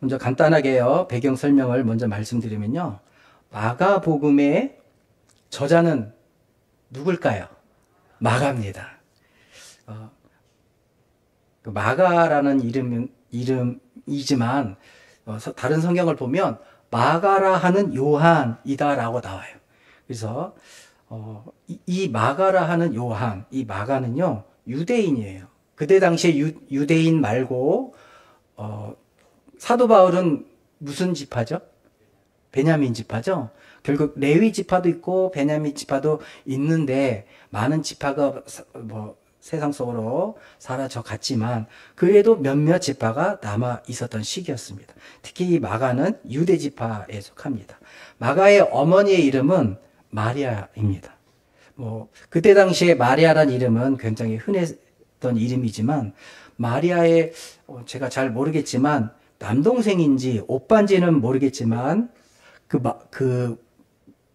먼저 간단하게요. 배경 설명을 먼저 말씀드리면요. 마가복음의 저자는 누굴까요? 마가입니다. 그 마가라는 이름이지만 다른 성경을 보면 마가라 하는 요한이다라고 나와요. 그래서 이 마가라 하는 요한, 이 마가는요 유대인이에요. 그때 당시에 유대인 말고 사도 바울은 무슨 지파죠? 베냐민 지파죠. 결국 레위 지파도 있고 베냐민 지파도 있는데 많은 지파가 세상 속으로 사라져 갔지만 그래도 몇몇 지파가 남아 있었던 시기였습니다. 특히 이 마가는 유대 지파에 속합니다. 마가의 어머니의 이름은 마리아입니다. 그때 당시에 마리아라는 이름은 굉장히 흔했던 이름이지만 마리아의 제가 잘 모르겠지만 남동생인지 오빠인지는 모르겠지만 그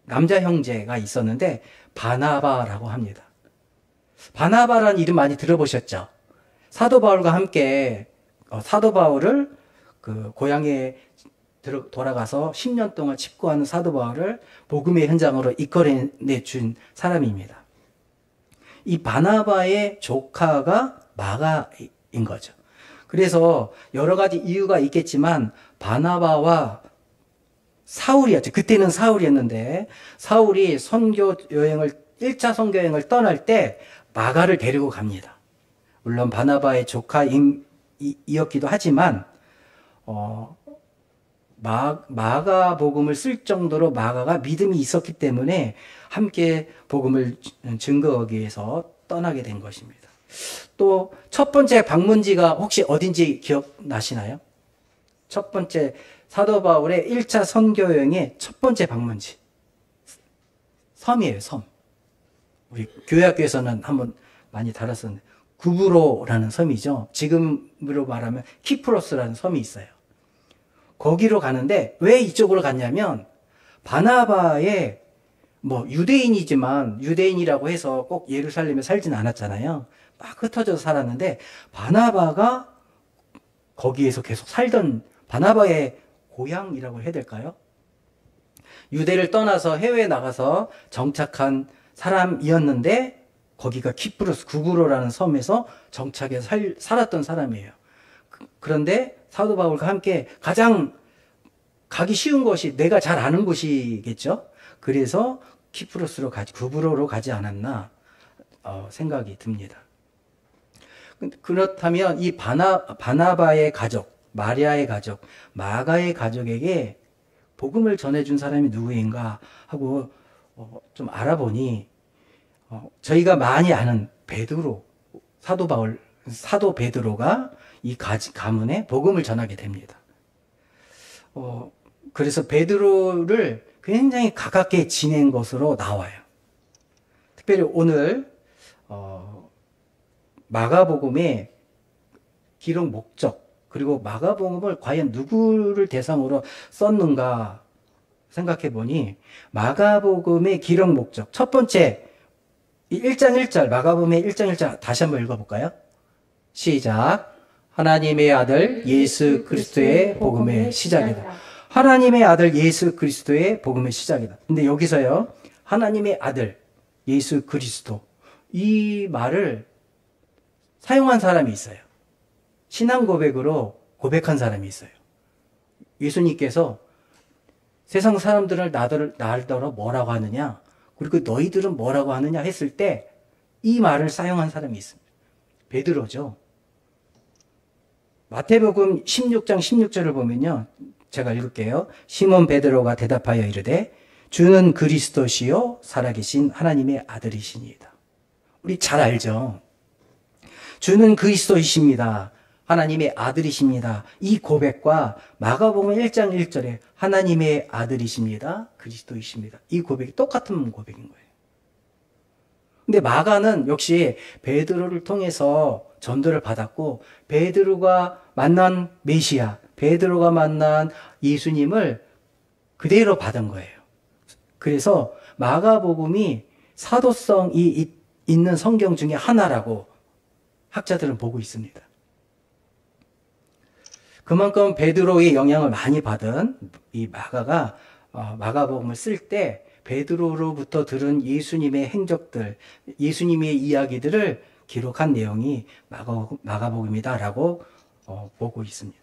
남자 형제가 있었는데 바나바라고 합니다. 바나바라는 이름 많이 들어보셨죠? 사도 바울과 함께 사도 바울을 그 고향에 돌아가서 10년 동안 칩고하는 사도 바울을 복음의 현장으로 이끌어내 준 사람입니다. 이 바나바의 조카가 마가인 거죠. 그래서 여러 가지 이유가 있겠지만 바나바와 사울이었죠. 그때는 사울이었는데 사울이 1차 선교 여행을 떠날 때 마가를 데리고 갑니다. 물론 바나바의 조카이었기도 하지만 마가복음을 쓸 정도로 마가가 믿음이 있었기 때문에 함께 복음을 증거하기 위해서 떠나게 된 것입니다. 또 첫 번째 방문지가 혹시 어딘지 기억나시나요? 첫 번째 사도 바울의 1차 선교 여행의 첫 번째 방문지 섬이에요. 섬. 우리 교회학교에서는 한번 많이 다뤘었는데 구브로라는 섬이죠. 지금으로 말하면 키프로스라는 섬이 있어요. 거기로 가는데 왜 이쪽으로 갔냐면 바나바의 유대인이지만 유대인이라고 해서 꼭 예루살렘에 살진 않았잖아요. 막 흩어져서 살았는데 바나바가 거기에서 계속 살던 바나바의 고향이라고 해야 될까요? 유대를 떠나서 해외에 나가서 정착한 사람이었는데 거기가 키프로스 구브로라는 섬에서 정착해서 살았던 사람이에요. 그런데 사도 바울과 함께 가장 가기 쉬운 곳이 내가 잘 아는 곳이겠죠. 그래서 키프로스로 구브로로 가지 않았나 생각이 듭니다. 그렇다면 이 바나바의 가족, 마리아의 가족, 마가의 가족에게 복음을 전해준 사람이 누구인가 하고 좀 알아보니 저희가 많이 아는 베드로, 사도 베드로가 이 가문에 복음을 전하게 됩니다. 그래서 베드로를 굉장히 가깝게 지낸 것으로 나와요. 특별히 오늘 마가복음의 기록 목적 그리고 마가복음을 과연 누구를 대상으로 썼는가 생각해 보니 마가복음의 기록 목적 첫 번째 1장 1절 마가복음의 1장 1절 다시 한번 읽어볼까요? 시작. 하나님의 아들 예수 그리스도의 복음의 시작이다. 하나님의 아들 예수 그리스도의 복음의 시작이다. 근데 여기서요 하나님의 아들 예수 그리스도 이 말을 사용한 사람이 있어요. 신앙 고백으로 고백한 사람이 있어요. 예수님께서 세상 사람들을 나더러 뭐라고 하느냐 그리고 너희들은 뭐라고 하느냐 했을 때 이 말을 사용한 사람이 있습니다. 베드로죠. 마태복음 16장 16절을 보면요. 제가 읽을게요. 시몬 베드로가 대답하여 이르되 주는 그리스도시요 살아계신 하나님의 아들이시니이다. 우리 잘 알죠. 주는 그리스도이십니다. 하나님의 아들이십니다. 이 고백과 마가복음 1장 1절에 하나님의 아들이십니다. 그리스도이십니다. 이 고백이 똑같은 고백인 거예요. 근데 마가는 역시 베드로를 통해서 전도를 받았고 베드로가 만난 메시아, 베드로가 만난 예수님을 그대로 받은 거예요. 그래서 마가복음이 사도성이 있는 성경 중에 하나라고 학자들은 보고 있습니다. 그만큼 베드로의 영향을 많이 받은 이 마가가 마가복음을 쓸 때 베드로로부터 들은 예수님의 행적들, 예수님의 이야기들을 기록한 내용이 마가복음이다라고 보고 있습니다.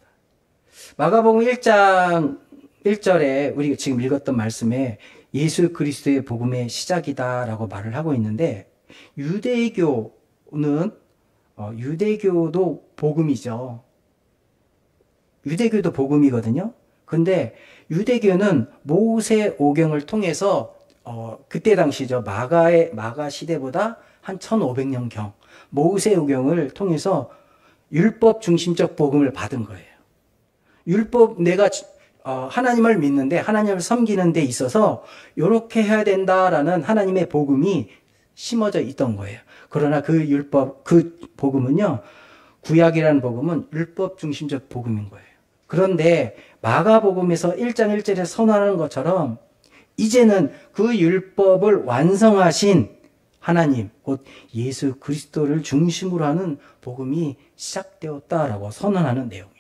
마가복음 1장 1절에 우리가 지금 읽었던 말씀에 예수 그리스도의 복음의 시작이다라고 말을 하고 있는데, 유대교는 유대교도 복음이죠. 유대교도 복음이거든요. 근데 유대교는 모세 오경을 통해서 그때 당시죠. 마가 시대보다 한 1500년경 모세 오경을 통해서 율법 중심적 복음을 받은 거예요. 율법, 내가 하나님을 믿는데 하나님을 섬기는 데 있어서 이렇게 해야 된다라는 하나님의 복음이 심어져 있던 거예요. 그러나 그 율법, 그 복음은요, 구약이라는 복음은 율법 중심적 복음인 거예요. 그런데 마가복음에서 1장 1절에 선언하는 것처럼 이제는 그 율법을 완성하신 하나님, 곧 예수 그리스도를 중심으로 하는 복음이 시작되었다라고 선언하는 내용이에요.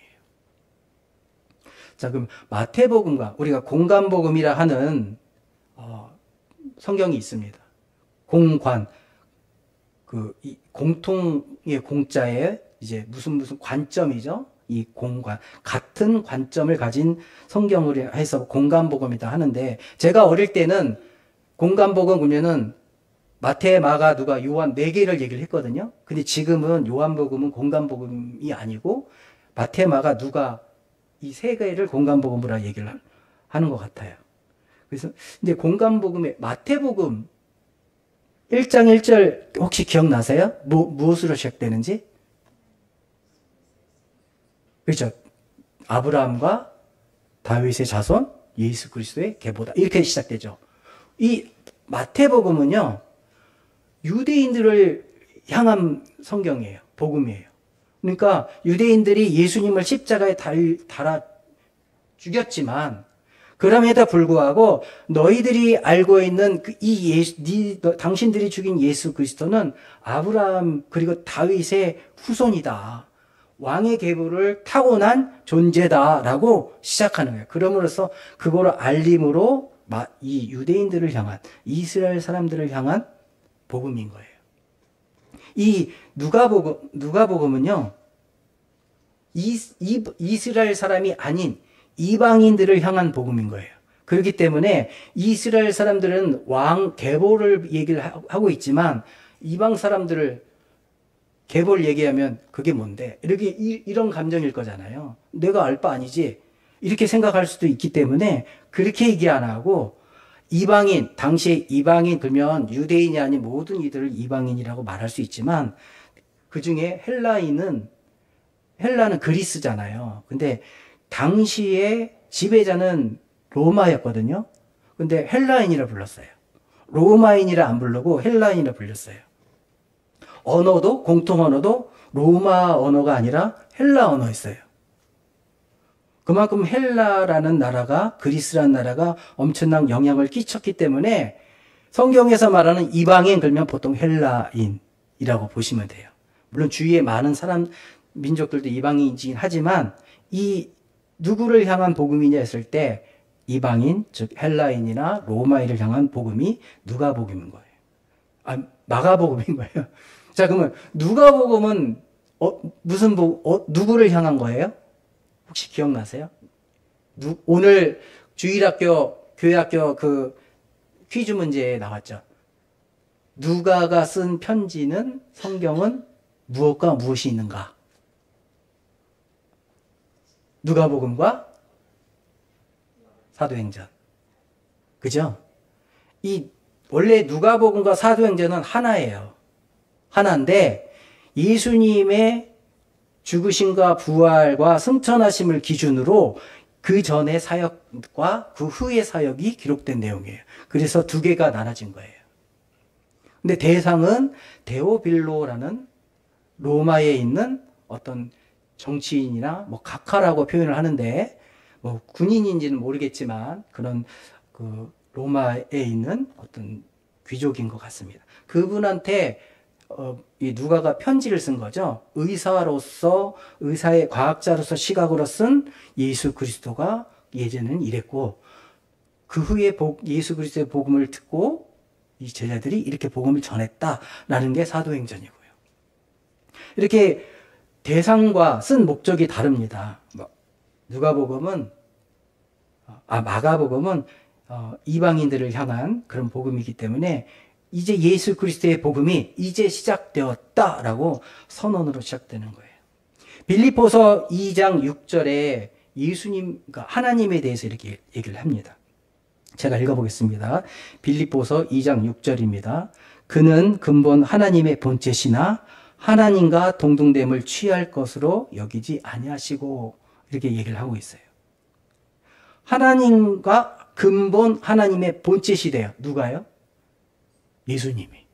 자, 그럼 마태복음과 우리가 공관복음이라 하는 성경이 있습니다. 공관, 이 공통의 공자에 이제 무슨 관점이죠? 이 공관, 같은 관점을 가진 성경을 해서 공관복음이다 하는데, 제가 어릴 때는 공관복음 보면은 마태, 마가, 누가, 요한 4개를 얘기를 했거든요. 근데 지금은 요한복음은 공관복음이 아니고 마태, 마가, 누가 이 3개를 공관복음으로 얘기를 하는 것 같아요. 그래서 이제 공관복음의 마태복음 1장 1절 혹시 기억나세요? 무엇으로 시작되는지? 그렇죠. 아브라함과 다윗의 자손, 예수 그리스도의 계보다. 이렇게 시작되죠. 이 마태복음은요, 유대인들을 향한 성경이에요. 복음이에요. 그러니까 유대인들이 예수님을 십자가에 달아 죽였지만, 그럼에도 불구하고 너희들이 알고 있는 당신들이 죽인 예수 그리스도는 아브라함 그리고 다윗의 후손이다. 왕의 계보를 타고난 존재다라고 시작하는 거예요. 그럼으로써 그거를 알림으로 이 유대인들을 향한, 이스라엘 사람들을 향한 복음인 거예요. 이 누가복음은요, 이스라엘 사람이 아닌 이방인들을 향한 복음인 거예요. 그렇기 때문에 이스라엘 사람들은 왕 계보를 얘기를 하고 있지만, 이방 사람들을 계보를 얘기하면 그게 뭔데? 이렇게 이런 감정일 거잖아요. 내가 알 바 아니지? 이렇게 생각할 수도 있기 때문에 그렇게 얘기 안 하고, 이방인, 당시에 이방인 그러면 유대인이 아닌 모든 이들을 이방인이라고 말할 수 있지만, 그 중에 헬라는 그리스잖아요. 근데 당시에 지배자는 로마였거든요. 근데 헬라인이라 불렀어요. 로마인이라 안 부르고 헬라인이라 불렸어요. 언어도, 공통 언어도 로마 언어가 아니라 헬라 언어였어요. 그만큼 헬라라는 나라가, 그리스라는 나라가 엄청난 영향을 끼쳤기 때문에 성경에서 말하는 이방인 그러면 보통 헬라인이라고 보시면 돼요. 물론 주위에 많은 민족들도 이방인이긴 하지만, 이 누구를 향한 복음이냐 했을 때 이방인, 즉 헬라인이나 로마인을 향한 복음이 누가복음인 거예요. 마가복음인 거예요. 자, 그러면 누가복음은 누구를 향한 거예요? 혹시 기억나세요? 오늘 주일학교, 교회학교 그 퀴즈 문제에 나왔죠. 누가가 쓴 편지는, 성경은 무엇과 무엇이 있는가? 누가복음과 사도행전. 그죠? 원래 누가복음과 사도행전은 하나예요. 하나인데, 예수님의 죽으심과 부활과 승천하심을 기준으로 그 전의 사역과 그 후의 사역이 기록된 내용이에요. 그래서 2개가 나눠진 거예요. 근데 대상은 데오빌로라는 로마에 있는 어떤 정치인이나 각하라고 표현을 하는데, 군인인지는 모르겠지만 그런 로마에 있는 어떤 귀족인 것 같습니다. 그분한테 이 누가가 편지를 쓴 거죠. 의사의 과학자로서 시각으로 쓴 예수 그리스도가 예전에는 이랬고, 그 후에 예수 그리스도의 복음을 듣고 이 제자들이 이렇게 복음을 전했다라는 게 사도행전이고요. 이렇게 대상과 쓴 목적이 다릅니다. 마가복음은 이방인들을 향한 그런 복음이기 때문에 이제 예수 그리스도의 복음이 이제 시작되었다라고 선언으로 시작되는 거예요. 빌립보서 2장 6절에 예수님, 그러니까 하나님에 대해서 이렇게 얘기를 합니다. 제가 읽어보겠습니다. 빌립보서 2장 6절입니다. 그는 근본 하나님의 본체시나 하나님과 동등됨을 취할 것으로 여기지 아니하시고, 이렇게 얘기를 하고 있어요. 하나님과 근본 하나님의 본체시래요. 누가요? 예수님이.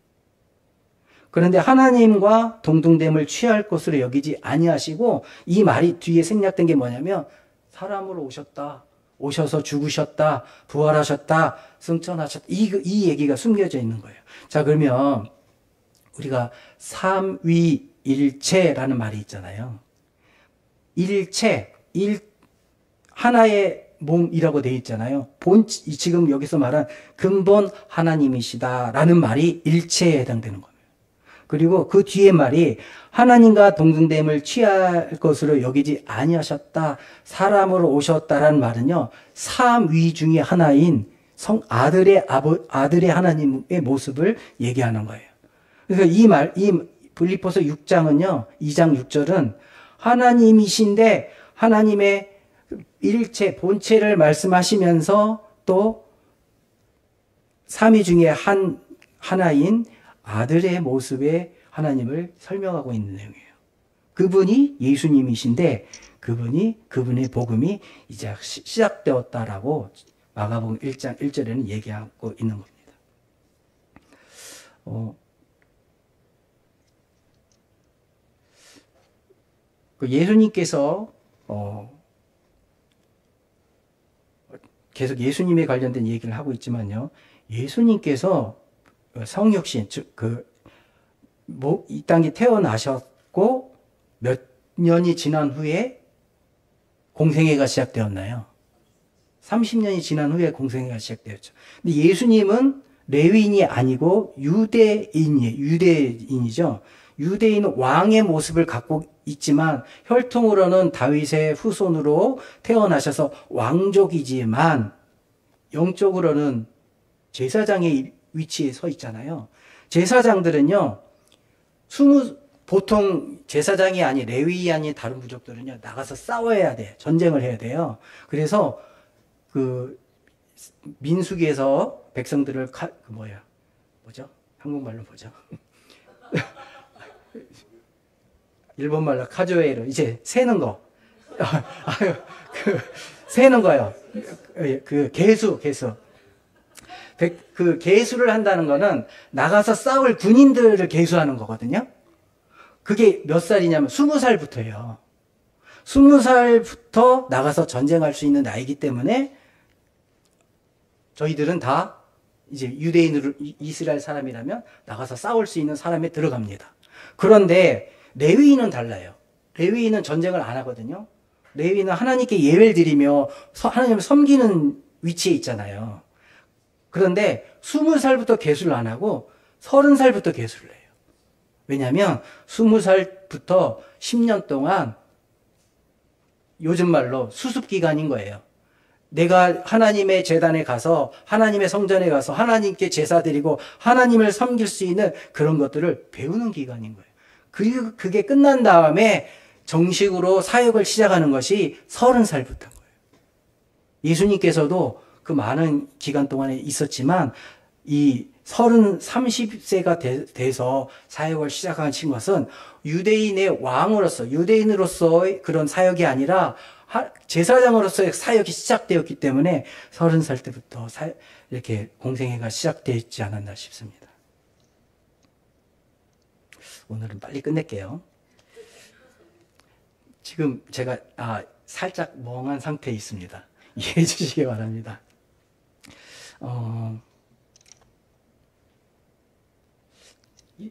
그런데 하나님과 동등됨을 취할 것으로 여기지 아니하시고, 이 말이 뒤에 생략된 게 뭐냐면 사람으로 오셨다, 오셔서 죽으셨다, 부활하셨다, 승천하셨다, 이 얘기가 숨겨져 있는 거예요. 자, 그러면 우리가 삼위일체라는 말이 있잖아요. 하나의 몸이라고 되어 있잖아요. 지금 여기서 말한 근본 하나님이시다라는 말이 일체에 해당되는 겁니다. 그리고 그 뒤에 말이 하나님과 동등됨을 취할 것으로 여기지 아니하셨다, 사람으로 오셨다라는 말은요, 삼위 중에 하나인 아들의 하나님의 모습을 얘기하는 거예요. 그래서 이 빌립보서 6장은요, 2장 6절은 하나님이신데 하나님의 일체, 본체를 말씀하시면서 또 삼위 중에 하나인 아들의 모습의 하나님을 설명하고 있는 내용이에요. 그분이 예수님이신데 그분의 복음이 이제 시작되었다라고 마가복음 1장 1절에는 얘기하고 있는 겁니다. 예수님께서 계속 예수님에 관련된 얘기를 하고 있지만요, 예수님께서 성육신, 이 땅에 태어나셨고 몇 년이 지난 후에 공생애가 시작되었나요? 30년이 지난 후에 공생애가 시작되었죠. 근데 예수님은 레위인이 아니고 유대인이죠. 유대인은 왕의 모습을 갖고 있지만 혈통으로는 다윗의 후손으로 태어나셔서 왕족이지만 영적으로는 제사장의 위치에 서 있잖아요. 제사장들은요, 보통 제사장이 아닌 레위인이 아닌 다른 부족들은요, 나가서 싸워야 돼. 전쟁을 해야 돼요. 그래서 민수기에서 백성들을 한국말로 뭐죠? 일본말로 카조에이로, 이제 세는 거. 세는 거요. 개수. 개수를 한다는 거는 나가서 싸울 군인들을 개수하는 거거든요. 그게 몇 살이냐면 20살부터예요. 20살부터 나가서 전쟁할 수 있는 나이기 때문에 저희들은 다 이제 유대인으로 이스라엘 사람이라면 나가서 싸울 수 있는 사람에 들어갑니다. 그런데 레위인은 달라요. 레위인은 전쟁을 안 하거든요. 레위인은 하나님께 예배를 드리며 하나님을 섬기는 위치에 있잖아요. 그런데 20살부터 개수를 안 하고 30살부터 개수를 해요. 왜냐하면 20살부터 10년 동안 요즘 말로 수습기간인 거예요. 내가 하나님의 제단에 가서 하나님의 성전에 가서 하나님께 제사 드리고 하나님을 섬길 수 있는 그런 것들을 배우는 기간인 거예요. 그리고 그게 끝난 다음에 정식으로 사역을 시작하는 것이 30살부터인 거예요. 예수님께서도 그 많은 기간 동안에 있었지만 이 30세가 돼서 사역을 시작하신 것은 유대인의 왕으로서, 유대인으로서의 그런 사역이 아니라 제사장으로서의 사역이 시작되었기 때문에 30살 때부터 이렇게 공생애가 시작되지 않았나 싶습니다. 오늘은 빨리 끝낼게요. 지금 제가 살짝 멍한 상태에 있습니다. 이해해 주시기 바랍니다.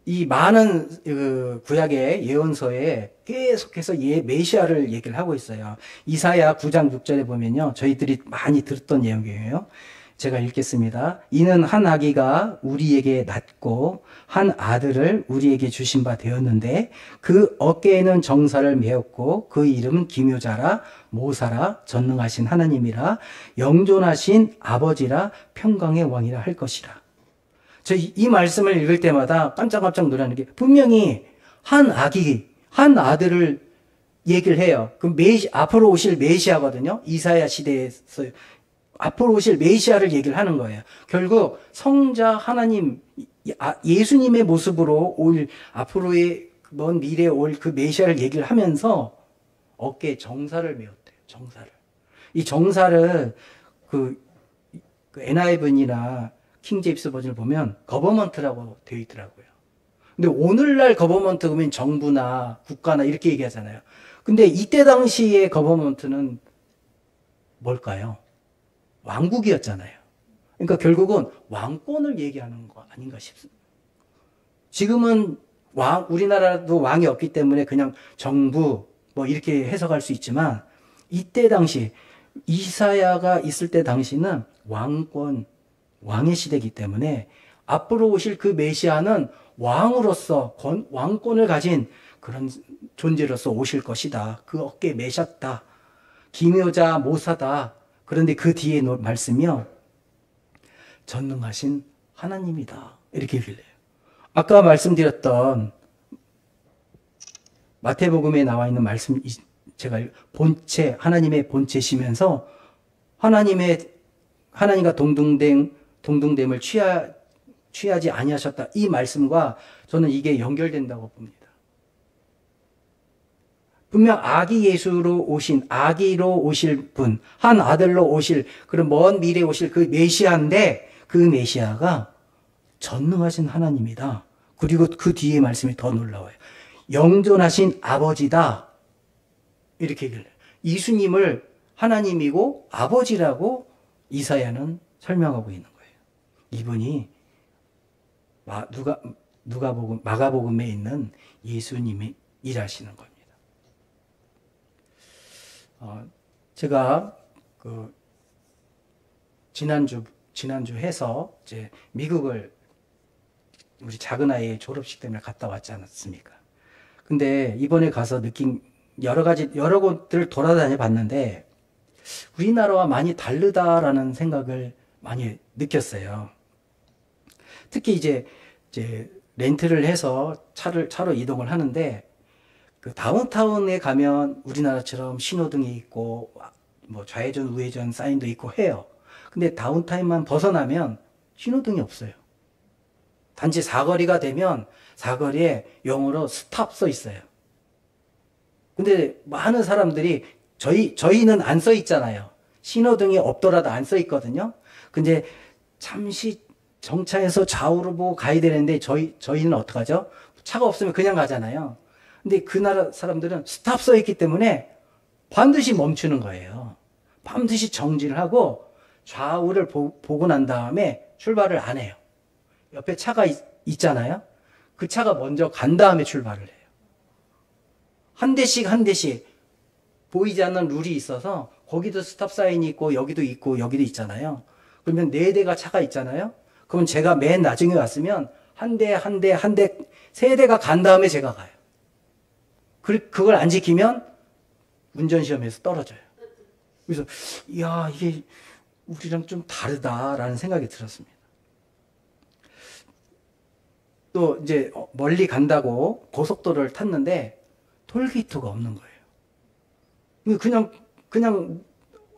이 많은 그 구약의 예언서에 계속해서 메시아를 얘기를 하고 있어요. 이사야 9장 6절에 보면요. 저희들이 많이 들었던 내용이에요. 제가 읽겠습니다. 이는 한 아기가 우리에게 낳고 한 아들을 우리에게 주신 바 되었는데 그 어깨에는 정사를 메었고 그 이름은 기묘자라 모사라 전능하신 하나님이라 영존하신 아버지라 평강의 왕이라 할 것이라. 저 이 말씀을 읽을 때마다 깜짝깜짝 놀라는 게 분명히 한 아들을 얘기를 해요. 그 앞으로 오실 메시아거든요. 이사야 시대에서 앞으로 오실 메시아를 얘기를 하는 거예요. 결국 성자 하나님, 예수님의 모습으로 앞으로의 먼 미래에 올 그 메시아를 얘기를 하면서 어깨에 정사를 메었대요. 정사를. 이 정사를 그 NIV나 킹제임스 버전을 보면 거버먼트라고 되어 있더라고요. 근데 오늘날 거버먼트 그러면 정부나 국가나 이렇게 얘기하잖아요. 근데 이때 당시의 거버먼트는 뭘까요? 왕국이었잖아요. 그러니까 결국은 왕권을 얘기하는 거 아닌가 싶습니다. 지금은 우리나라도 왕이 없기 때문에 그냥 정부 뭐 이렇게 해석할 수 있지만 이때 당시 이사야가 있을 때 당시는 왕의 시대이기 때문에 앞으로 오실 그 메시아는 왕으로서 왕권을 가진 그런 존재로서 오실 것이다. 그 어깨에 메셨다. 기묘자 모사다. 그런데 그 뒤에 말씀이요. 전능하신 하나님이다. 이렇게 빌려요. 아까 말씀드렸던 마태복음에 나와 있는 말씀, 제가 하나님의 본체시면서 하나님과 동등됨을 취하지 아니하셨다. 이 말씀과 저는 이게 연결된다고 봅니다. 분명 아기로 오실 분, 한 아들로 오실, 그런 먼 미래에 오실 그 메시아인데 그 메시아가 전능하신 하나님이다. 그리고 그 뒤에 말씀이 더 놀라워요. 영존하신 아버지다. 이렇게 얘기를 해요. 예수님을 하나님이고 아버지라고 이사야는 설명하고 있는 거예요. 이분이 마가복음에 있는 예수님이 일하시는 겁니다. 제가 지난주 해서 이제 미국을 우리 작은 아이의 졸업식 때문에 갔다 왔지 않았습니까? 근데 이번에 가서 느낀 여러 곳들을 돌아다녀 봤는데 우리나라와 많이 다르다라는 생각을 많이 느꼈어요. 특히 이제 렌트를 해서 차로 이동을 하는데 그 다운타운에 가면 우리나라처럼 신호등이 있고 뭐 좌회전 우회전 사인도 있고 해요. 근데 다운타운만 벗어나면 신호등이 없어요. 단지 사거리가 되면 사거리에 영어로 스탑 써 있어요. 근데 많은 사람들이 저희는 안 써 있잖아요. 신호등이 없더라도 안 써 있거든요. 근데 잠시 정차해서 좌우로 보고 가야 되는데 저희는 어떡하죠? 차가 없으면 그냥 가잖아요. 근데 그 나라 사람들은 스탑 써 있기 때문에 반드시 멈추는 거예요. 반드시 정지를 하고 좌우를 보고 난 다음에 출발을 안 해요. 옆에 차가 있잖아요. 그 차가 먼저 간 다음에 출발을 해요. 한 대씩 보이지 않는 룰이 있어서 거기도 스탑 사인이 있고 여기도 있잖아요. 그러면 4대가 차가 있잖아요. 그럼 제가 맨 나중에 왔으면 한 대, 3대가 간 다음에 제가 가요. 그걸 안 지키면 운전시험에서 떨어져요. 그래서 이야, 이게 우리랑 좀 다르다라는 생각이 들었습니다. 또 이제 멀리 간다고 고속도로를 탔는데 톨게이트가 없는 거예요. 그냥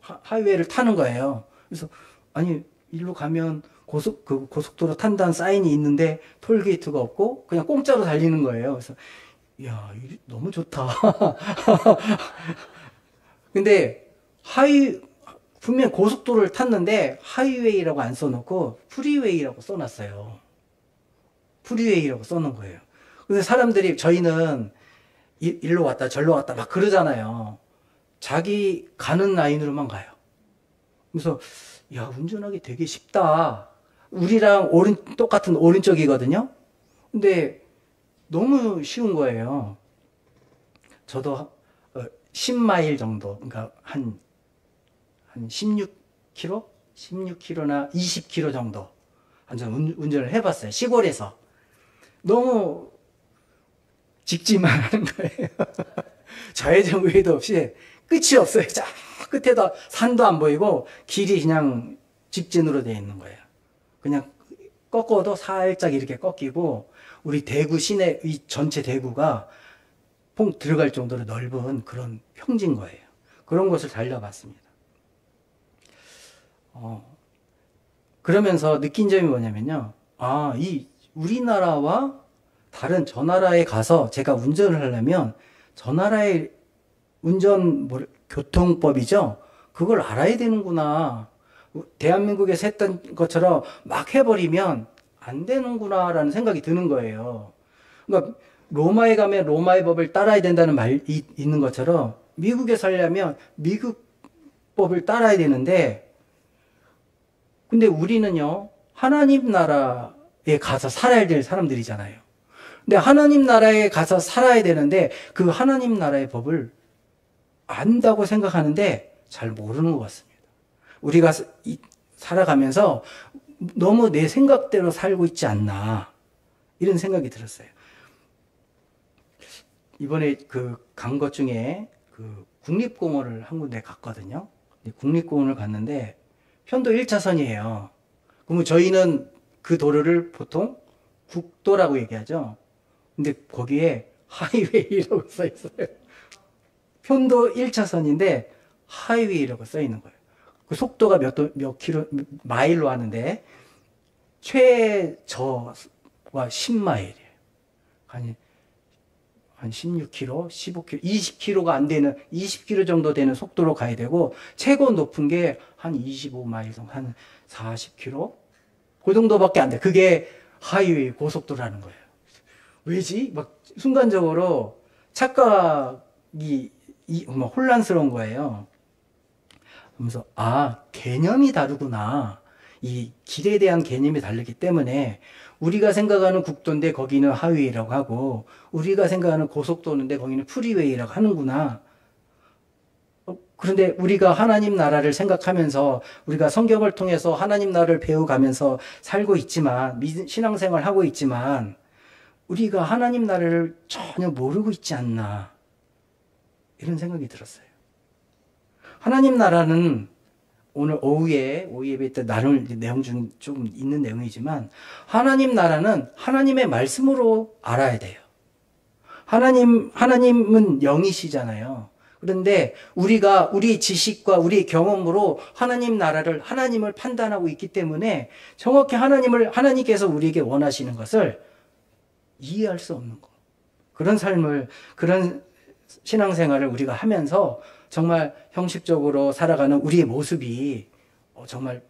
하이웨이를 타는 거예요. 그래서 아니 일로 가면 고속도로 탄다는 사인이 있는데 톨게이트가 없고 그냥 공짜로 달리는 거예요. 그래서 이야, 너무 좋다. 근데 분명 고속도로를 탔는데 하이웨이라고 안 써놓고 프리웨이라고 써놨어요. 프리웨이라고 써놓은 거예요. 근데 저희는 일로 왔다 절로 왔다 막 그러잖아요. 자기 가는 라인으로만 가요. 그래서 야, 운전하기 되게 쉽다. 우리랑 똑같은 오른쪽이거든요. 근데 너무 쉬운 거예요. 저도 10마일 정도, 그러니까 한 16km? 16km나 20km 정도 운전을 해봤어요. 시골에서. 너무 직진만 하는 거예요. 좌회전 우회도 없이 끝이 없어요. 저 끝에다 산도 안 보이고 길이 그냥 직진으로 되어 있는 거예요. 그냥 꺾어도 살짝 이렇게 꺾이고 우리 대구 시내 이 전체 대구가 퐁 들어갈 정도로 넓은 그런 평지인 거예요. 그런 곳을 달려봤습니다. 그러면서 느낀 점이 뭐냐면요. 이 우리나라와 다른 저 나라에 가서 제가 운전을 하려면 저 나라의 교통법이죠. 그걸 알아야 되는구나. 대한민국에서 했던 것처럼 막 해버리면 안 되는구나라는 생각이 드는 거예요. 그러니까 로마에 가면 로마의 법을 따라야 된다는 말이 있는 것처럼 미국에 살려면 미국 법을 따라야 되는데 근데 우리는요, 하나님 나라에 가서 살아야 될 사람들이잖아요. 근데 하나님 나라에 가서 살아야 되는데 그 하나님 나라의 법을 안다고 생각하는데 잘 모르는 것 같습니다. 우리가 살아가면서 너무 내 생각대로 살고 있지 않나 이런 생각이 들었어요. 이번에 간 것 중에 국립공원을 한 군데 갔거든요. 국립공원을 갔는데 편도 1차선이에요. 그러면 저희는 그 도로를 보통 국도라고 얘기하죠. 근데 거기에 하이웨이라고 써 있어요. 편도 1차선인데 하이웨이라고 써 있는 거예요. 그 속도가 마일로 하는데 최저가 10마일이에요. 한 16km, 15km, 20km가 안 되는 20km 정도 되는 속도로 가야 되고 최고 높은 게 한 25마일 정도, 한 40km? 그 정도밖에 안 돼. 그게 하이웨이 고속도로라는 거예요. 왜지? 막 순간적으로 착각이 혼란스러운 거예요. 그러면서 개념이 다르구나. 이 길에 대한 개념이 다르기 때문에 우리가 생각하는 국도인데 거기는 하이웨이라고 하고 우리가 생각하는 고속도로인데 거기는 프리웨이라고 하는구나. 그런데 우리가 하나님 나라를 생각하면서 우리가 성경을 통해서 하나님 나라를 배워가면서 살고 있지만 신앙생활을 하고 있지만 우리가 하나님 나라를 전혀 모르고 있지 않나 이런 생각이 들었어요. 하나님 나라는 오늘 오후 예배 때 나눌 내용 중 좀 있는 내용이지만 하나님 나라는 하나님의 말씀으로 알아야 돼요. 하나님은 영이시잖아요. 그런데 우리가 우리 지식과 우리 경험으로 하나님을 판단하고 있기 때문에 정확히 하나님께서 우리에게 원하시는 것을 이해할 수 없는 거. 그런 신앙생활을 우리가 하면서 정말 형식적으로 살아가는 우리의 모습이 정말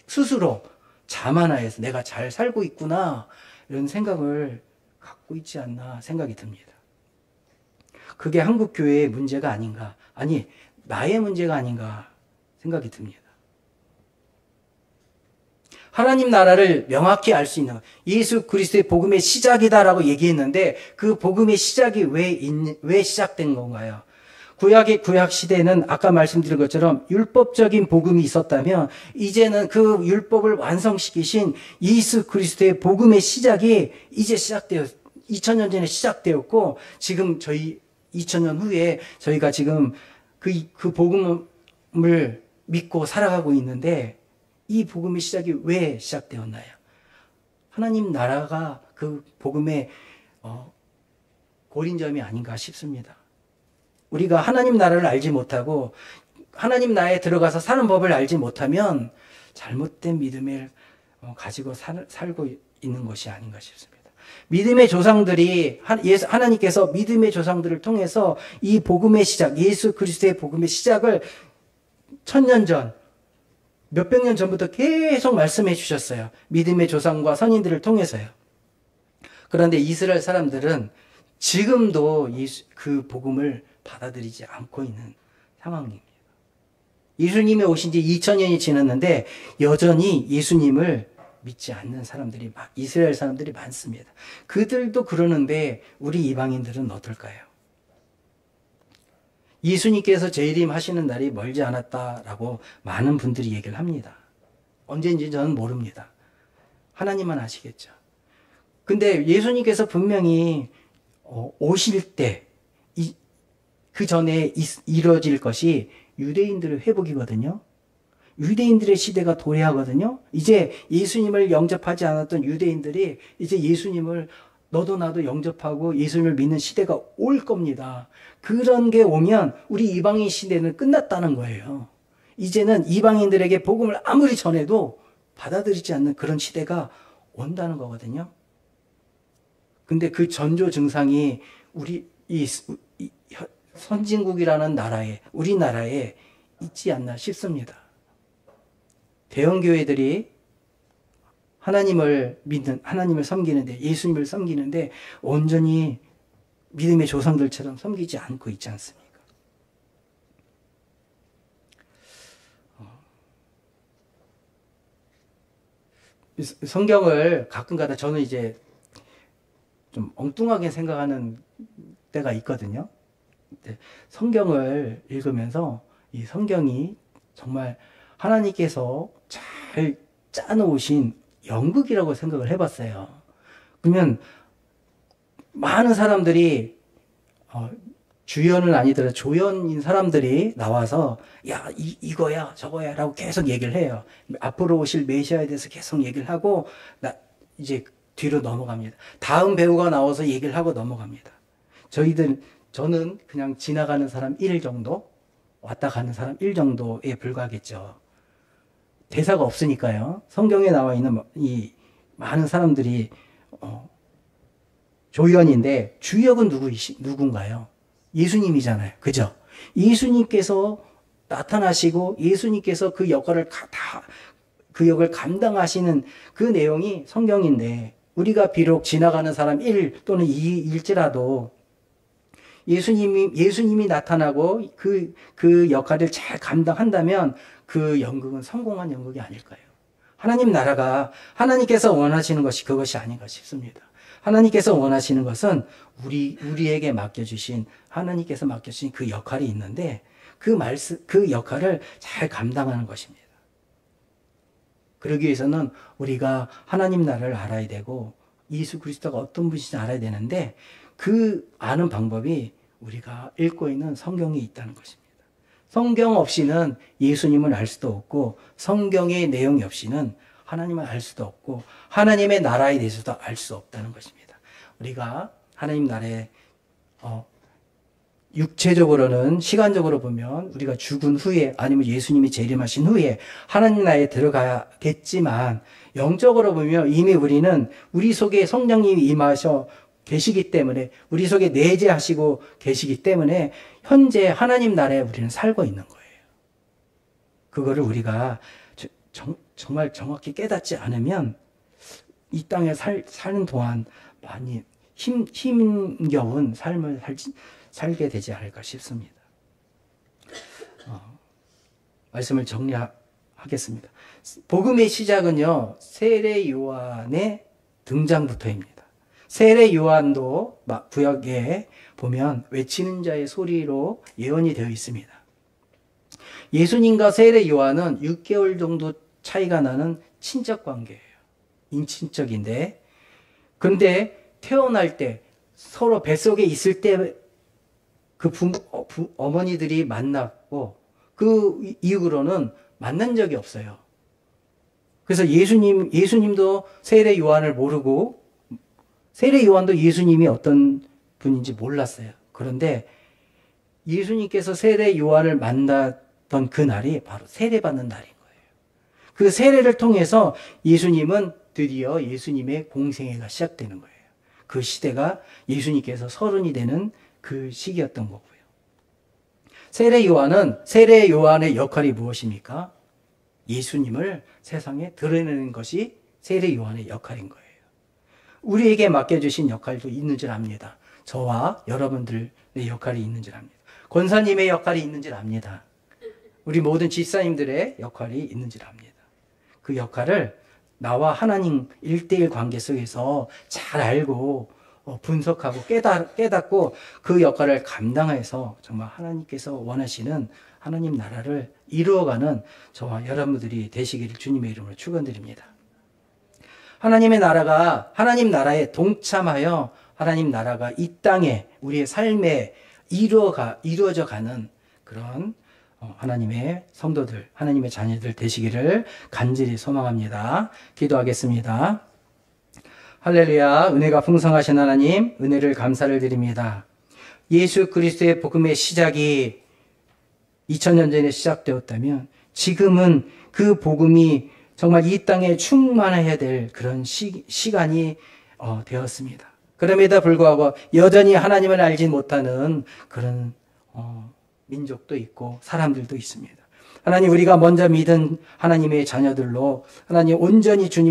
스스로 자만하여서 내가 잘 살고 있구나 이런 생각을 갖고 있지 않나 생각이 듭니다. 그게 한국 교회의 문제가 아닌가, 아니 나의 문제가 아닌가 생각이 듭니다. 하나님 나라를 명확히 알 수 있는 예수 그리스도의 복음의 시작이다라고 얘기했는데 그 복음의 시작이 왜 시작된 건가요? 구약 시대는 아까 말씀드린 것처럼 율법적인 복음이 있었다면 이제는 그 율법을 완성시키신 예수 그리스도의 복음의 시작이 이제 2000년 전에 시작되었고 지금 저희 2000년 후에 저희가 지금 그 복음을 믿고 살아가고 있는데 이 복음의 시작이 왜 시작되었나요? 하나님 나라가 그 복음의 골인점이 아닌가 싶습니다. 우리가 하나님 나라를 알지 못하고 하나님 나라에 들어가서 사는 법을 알지 못하면 잘못된 믿음을 가지고 살고 있는 것이 아닌가 싶습니다. 믿음의 조상들이 하나님께서 믿음의 조상들을 통해서 이 복음의 시작, 예수 그리스도의 복음의 시작을 1000년 전, 몇백 년 전부터 계속 말씀해 주셨어요. 믿음의 조상과 선인들을 통해서요. 그런데 이스라엘 사람들은 지금도 그 복음을 받아들이지 않고 있는 상황입니다. 예수님이 오신 지 2000년이 지났는데 여전히 예수님을 믿지 않는 사람들이, 이스라엘 사람들이 많습니다. 그들도 그러는데 우리 이방인들은 어떨까요? 예수님께서 재림하시는 날이 멀지 않았다라고 많은 분들이 얘기를 합니다. 언제인지 저는 모릅니다. 하나님만 아시겠죠. 근데 예수님께서 분명히 오실 때 그 전에 이루어질 것이 유대인들의 회복이거든요. 유대인들의 시대가 도래하거든요. 이제 예수님을 영접하지 않았던 유대인들이 이제 예수님을 너도 나도 영접하고 예수님을 믿는 시대가 올 겁니다. 그런 게 오면 우리 이방인 시대는 끝났다는 거예요. 이제는 이방인들에게 복음을 아무리 전해도 받아들이지 않는 그런 시대가 온다는 거거든요. 근데 그 전조 증상이 우리 이 선진국이라는 나라에, 우리나라에 있지 않나 싶습니다. 대형 교회들이 하나님을 믿는, 하나님을 섬기는데, 예수님을 섬기는데 온전히 믿음의 조상들처럼 섬기지 않고 있지 않습니까? 성경을 가끔가다 저는 이제 좀 엉뚱하게 생각하는 때가 있거든요. 성경을 읽으면서 이 성경이 정말 하나님께서 잘 짜놓으신 연극이라고 생각을 해봤어요. 그러면 많은 사람들이 주연은 아니더라도 조연인 사람들이 나와서 야 이거야 저거야 라고 계속 얘기를 해요. 앞으로 오실 메시아에 대해서 계속 얘기를 하고 이제 뒤로 넘어갑니다. 다음 배우가 나와서 얘기를 하고 넘어갑니다. 저는 그냥 지나가는 사람 1 정도, 왔다 가는 사람 1 정도에 불과하겠죠. 대사가 없으니까요. 성경에 나와 있는 이 많은 사람들이 조연인데 주역은 누군가요? 예수님이잖아요. 그죠? 예수님께서 나타나시고 예수님께서 그 역할을 그 역을 감당하시는 그 내용이 성경인데 우리가 비록 지나가는 사람 1 또는 2일지라도 예수님이 나타나고 그 역할을 잘 감당한다면 그 연극은 성공한 연극이 아닐까요? 하나님 나라가 하나님께서 원하시는 것이 그것이 아닌가 싶습니다. 하나님께서 원하시는 것은 우리에게 맡겨주신 하나님께서 맡겨주신 그 역할이 있는데 그 역할을 잘 감당하는 것입니다. 그러기 위해서는 우리가 하나님 나라를 알아야 되고 예수 그리스도가 어떤 분인지 알아야 되는데 그 아는 방법이 우리가 읽고 있는 성경이 있다는 것입니다. 성경 없이는 예수님을 알 수도 없고 성경의 내용이 없이는 하나님을 알 수도 없고 하나님의 나라에 대해서도 알 수 없다는 것입니다. 우리가 하나님 나라에 육체적으로는 시간적으로 보면 우리가 죽은 후에 아니면 예수님이 재림하신 후에 하나님 나라에 들어가겠지만 영적으로 보면 이미 우리는 우리 속에 성령님이 임하셔 계시기 때문에 우리 속에 내재하시고 계시기 때문에 현재 하나님 나라에 우리는 살고 있는 거예요. 그거를 우리가 정말 정확히 깨닫지 않으면 이 땅에 사는 동안 많이 힘겨운 삶을 살게 되지 않을까 싶습니다. 말씀을 정리하겠습니다. 복음의 시작은요, 세례 요한의 등장부터입니다. 세례 요한도 구약에 보면 외치는 자의 소리로 예언이 되어 있습니다. 예수님과 세례 요한은 6개월 정도 차이가 나는 친척 관계예요. 인친척인데, 그런데 태어날 때 서로 뱃속에 있을 때 그 어머니들이 만났고 그 이후로는 만난 적이 없어요. 그래서 예수님도 세례 요한을 모르고 세례 요한도 예수님이 어떤 분인지 몰랐어요. 그런데 예수님께서 세례 요한을 만났던 그 날이 바로 세례받는 날인 거예요. 그 세례를 통해서 예수님은 드디어 예수님의 공생애가 시작되는 거예요. 그 시대가 예수님께서 30이 되는 그 시기였던 거고요. 세례 요한의 역할이 무엇입니까? 예수님을 세상에 드러내는 것이 세례 요한의 역할인 거예요. 우리에게 맡겨주신 역할도 있는 줄 압니다. 저와 여러분들의 역할이 있는 줄 압니다. 권사님의 역할이 있는 줄 압니다. 우리 모든 집사님들의 역할이 있는 줄 압니다. 그 역할을 나와 하나님 1대1 관계 속에서 잘 알고 분석하고 깨닫고 그 역할을 감당해서 정말 하나님께서 원하시는 하나님 나라를 이루어가는 저와 여러분들이 되시기를 주님의 이름으로 축원드립니다. 하나님 나라에 동참하여 하나님 나라가 이 땅에 우리의 삶에 이루어져 가는 그런 하나님의 성도들, 하나님의 자녀들 되시기를 간절히 소망합니다. 기도하겠습니다. 할렐루야. 은혜가 풍성하신 하나님, 은혜를 감사를 드립니다. 예수 그리스도의 복음의 시작이 2000년 전에 시작되었다면 지금은 그 복음이 정말 이 땅에 충만해야 될 그런 시간이 되었습니다. 그럼에도 불구하고 여전히 하나님을 알지 못하는 그런 민족도 있고 사람들도 있습니다. 하나님, 우리가 먼저 믿은 하나님의 자녀들로 하나님 온전히 주님